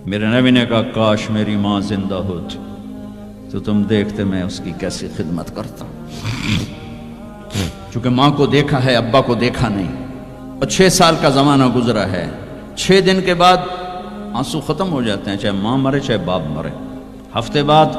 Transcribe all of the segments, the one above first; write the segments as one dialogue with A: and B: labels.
A: میرے نبی نے کہا کاش میری ماں زندہ ہوتی تو تم دیکھتے میں اس کی کیسی خدمت کرتا. چونکہ ماں کو دیکھا ہے ابا کو دیکھا نہیں، اور 6 سال کا زمانہ گزرا ہے. 6 دن کے بعد آنسو ختم ہو جاتے ہیں، چاہے ماں مرے چاہے باپ مرے. ہفتے بعد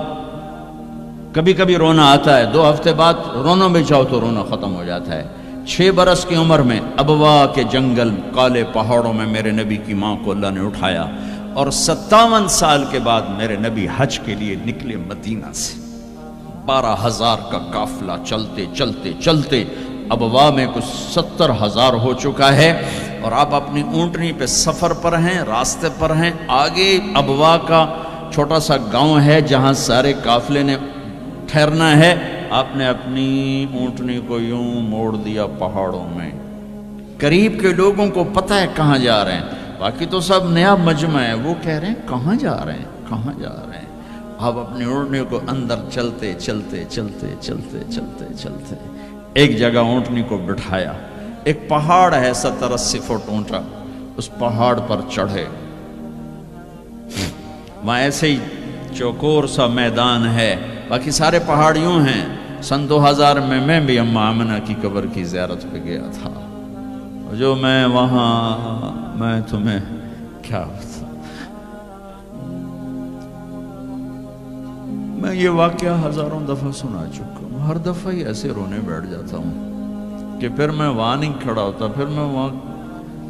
A: کبھی کبھی رونا آتا ہے، 2 ہفتے بعد رونا بھی چاہو تو رونا ختم ہو جاتا ہے. 6 برس کی عمر میں ابوا کے جنگل کالے پہاڑوں میں میرے نبی کی ماں کو اللہ نے اٹھایا، اور 57 سال کے بعد میرے نبی حج کے لیے نکلے مدینہ سے. 12,000 کا قافلہ چلتے چلتے چلتے ابوا میں کچھ 70,000 ہو چکا ہے، اور آپ اپنی اونٹنی پہ سفر پر ہیں، راستے پر ہیں. آگے ابوا کا چھوٹا سا گاؤں ہے جہاں سارے قافلے نے ٹھہرنا ہے. آپ نے اپنی اونٹنی کو یوں موڑ دیا پہاڑوں میں. قریب کے لوگوں کو پتہ ہے کہاں جا رہے ہیں، باقی تو سب نیا مجمع ہے. وہ کہہ رہے ہیں کہاں جا رہے ہیں، کہاں جا رہے ہیں. آپ اپنی اونٹنی کو اندر چلتے چلتے چلتے چلتے چلتے چلتے ایک جگہ اونٹنی کو بٹھایا. ایک پہاڑ ہے 70-80 فٹ اونچا، اس پہاڑ پر چڑھے. وہاں ایسے ہی چوکور سا میدان ہے، باقی سارے پہاڑ یوں ہیں. سن 2000 میں بھی اماں آمنہ کی قبر کی زیارت پہ گیا تھا. جو میں وہاں میں تمہیں کیا بتا، میں یہ واقعہ ہزاروں دفعہ سنا چکا ہوں. ہر دفعہ ہی ایسے رونے بیٹھ جاتا ہوں کہ پھر میں وہاں نہیں کھڑا ہوتا، پھر میں وہاں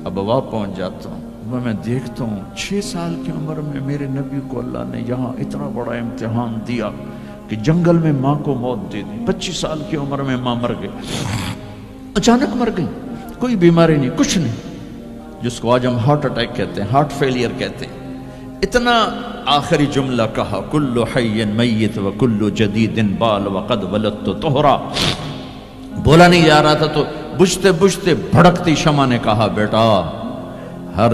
A: ابوا پہنچ جاتا ہوں. میں دیکھتا ہوں 6 سال کی عمر میں میرے نبی کو اللہ نے یہاں اتنا بڑا امتحان دیا کہ جنگل میں ماں کو موت دے دی. 25 سال کی عمر میں ماں مر گئی، اچانک مر گئی، کوئی بیماری نہیں، کچھ نہیں، جس کو آج ہم ہارٹ اٹیک کہتے ہیں، ہارٹ فیلئر کہتے ہیں. اتنا آخری جملہ کہا کل حی میت و کل جدید بال وقد ولدت طہرا. بولا نہیں جا رہا تھا تو بجھتے بجھتے بھڑکتی شمع نے کہا بیٹا ہر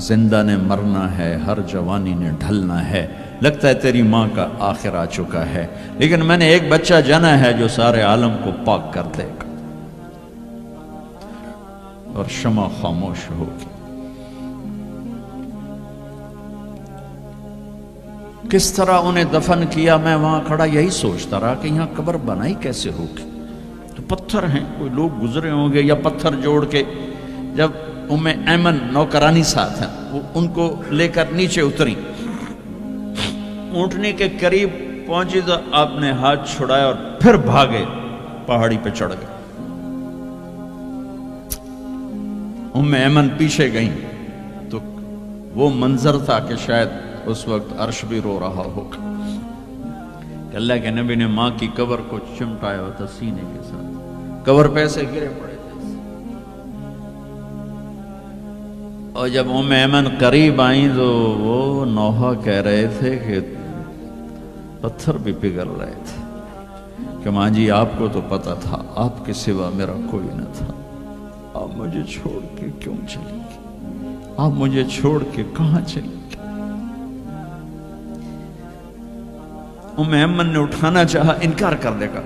A: زندہ نے مرنا ہے، ہر جوانی نے ڈھلنا ہے. لگتا ہے تیری ماں کا آخر آ چکا ہے، لیکن میں نے ایک بچہ جنا ہے جو سارے عالم کو پاک کر دے گا. اور شمع خاموش ہوگی. کس طرح انہیں دفن کیا، میں وہاں کھڑا یہی سوچتا رہا کہ یہاں قبر بنائی کیسے ہوگی. تو پتھر ہیں، کوئی لوگ گزرے ہوں گے یا پتھر جوڑ کے. جب ایمن نوکرانی ساتھ ہیں، وہ ان کو لے کر نیچے اتری، اونٹنی کے قریب پہنچی تو آپ نے ہاتھ چھڑایا اور پھر بھاگے، پہاڑی پہ چڑھ گئے. ایمن پیچھے گئیں تو وہ منظر تھا کہ شاید اس وقت عرش بھی رو رہا ہوگا کہ اللہ کے نبی نے ماں کی قبر کو چمٹایا ہوتا سینے کے ساتھ. قبر پہ ایسے گرے پڑے تھے. اور جب ایمن قریب آئیں تو وہ نوحہ کہہ رہے تھے کہ پتھر بھی پگھل رہے تھے کہ ماں جی آپ کو تو پتا تھا آپ کے سوا میرا کوئی نہ تھا، آپ مجھے چھوڑ کے کیوں چلی گئی، آپ مجھے چھوڑ کے کہاں چلی گئی. ایمن نے اٹھانا چاہا، انکار کر دے گا،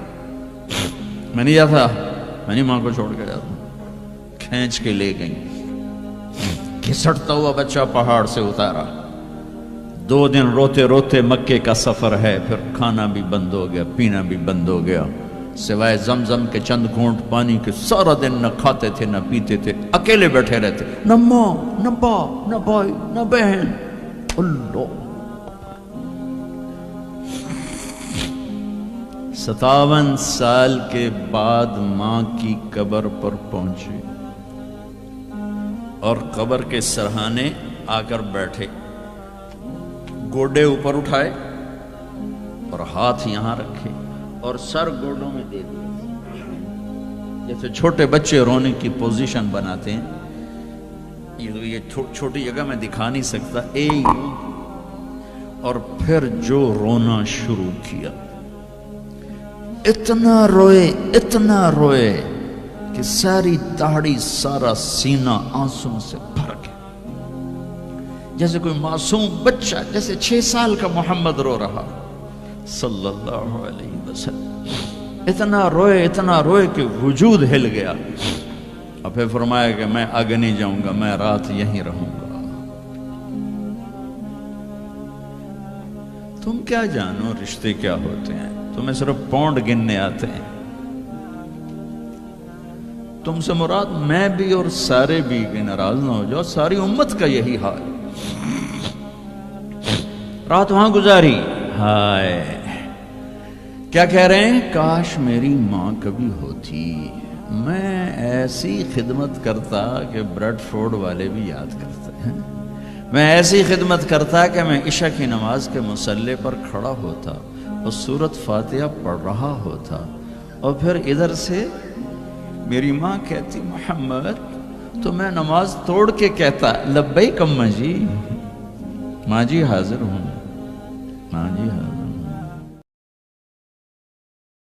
A: میں نہیں جاتا، میں نہیں ماں کو چھوڑ کے جاتا. کھینچ کے لے گئی، گھسٹتا ہوا بچہ پہاڑ سے اتارا. 2 دن روتے روتے مکے کا سفر ہے، پھر کھانا بھی بند ہو گیا، پینا بھی بند ہو گیا، سوائے زمزم کے چند گھونٹ پانی کے سارا دن نہ کھاتے تھے نہ پیتے تھے، اکیلے بیٹھے رہتے، نہ ماں نہ باپ نہ بھائی نہ بہن. اللہ 57 سال کے بعد ماں کی قبر پر پہنچے اور قبر کے سرہانے آ کر بیٹھے، گوڈے اوپر اٹھائے اور ہاتھ یہاں رکھے اور سر گوڈوں میں دے دیا، جیسے چھوٹے بچے رونے کی پوزیشن بناتے ہیں. یہ چھوٹی جگہ میں دکھا نہیں سکتا. اور پھر جو رونا شروع کیا، اتنا روئے کہ ساری داڑھی سارا سینہ آنسوں سے بھر گیا، جیسے کوئی معصوم بچہ، جیسے 6 سال کا محمد رو رہا صلی اللہ علیہ وسلم. اتنا روئے کہ وجود ہل گیا. اور پھر فرمایا کہ میں آگے نہیں جاؤں گا، میں رات یہیں رہوں گا. تم کیا جانو رشتے کیا ہوتے ہیں، تمہیں صرف پونڈ گننے آتے ہیں۔ تم سے مراد میں بھی اور سارے بھی، کہ ناراض نہ ہو جاؤ، ساری امت کا یہی حال۔ رات وہاں گزاری، ہائے کیا کہہ رہے ہیں، کاش میری ماں کبھی ہوتی، میں ایسی خدمت کرتا کہ بریڈ فورڈ والے بھی یاد کرتے ہیں، میں ایسی خدمت کرتا کہ میں عشاء کی نماز کے مصلی پر کھڑا ہوتا اور سورۃ فاتحہ پڑھ رہا ہوتا، اور پھر ادھر سے میری ماں کہتی محمد، تو میں نماز توڑ کے کہتا لبیک اماں جی، ماں جی حاضر ہوں، ماں جی حاضر۔